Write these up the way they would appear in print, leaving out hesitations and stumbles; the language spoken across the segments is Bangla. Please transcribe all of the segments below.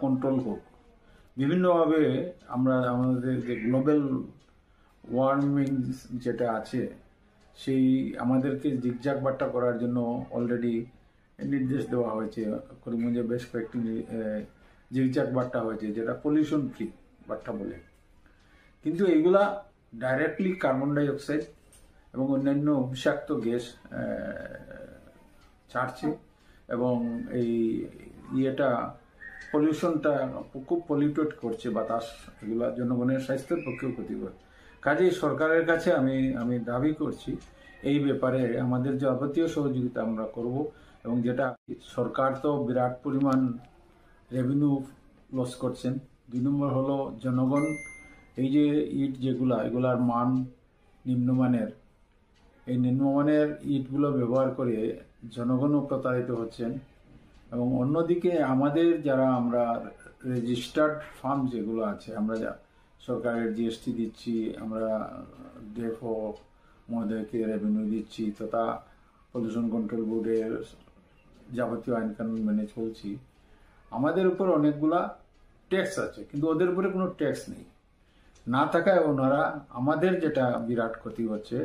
কন্ট্রোল হোক। বিভিন্নভাবে আমরা আমাদের যে গ্লোবাল ওয়ার্মিং যেটা আছে সেই আমাদেরকে জিগজাগ বাট্টা করার জন্য অলরেডি নির্দেশ দেওয়া হয়েছে। করিমগঞ্জে বেশ কয়েকটি জিগজাগ বাট্টা হয়েছে, যেটা পলিউশন ফ্রি বাট্টা বলে। কিন্তু এইগুলা ডাইরেক্টলি কার্বন ডাই অক্সাইড এবং অন্যান্য বিষাক্ত গ্যাস ছাড়ছে এবং এই ইয়েটা পলিউশনটা খুব পলিউটেড করছে বাতাস। এগুলা জনগণের স্বাস্থ্যের পক্ষেও ক্ষতিকর। কাজেই সরকারের কাছে আমি দাবি করছি এই ব্যাপারে আমাদের যাবতীয় সহযোগিতা আমরা করব। এবং যেটা সরকার তো বিরাট পরিমাণ রেভিনিউ লস করছেন। 2 নম্বর হলো জনগণ এই যে ইট এগুলার মান নিম্নমানের, এই নিম্নমানের ইটগুলো ব্যবহার করে জনগণও প্রতারিত হচ্ছেন। এবং অন্যদিকে আমাদের যারা আমরা রেজিস্টার্ড ফার্ম যেগুলো আছে, আমরা সরকারের জিএসটি দিচ্ছি, আমরা ডেফও মহোদয়কে রেভিনিউ দিচ্ছি, তথা পলিউশন কন্ট্রোল বোর্ডের যাবতীয় আইন কানুন মেনে চলছি। আমাদের উপর অনেকগুলা ট্যাক্স আছে, কিন্তু ওদের উপরে কোনো ট্যাক্স নেই। না থাকায় ওনারা আমাদের যেটা বিরাট ক্ষতি হচ্ছে,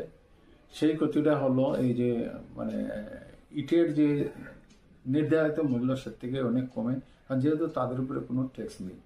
সেই ক্ষতিটা হলো এই যে মানে ইটের যে নির্ধারিত মূল্য সে থেকে অনেক কমে, যেহেতু তাদের উপরে কোনো ট্যাক্স নেই।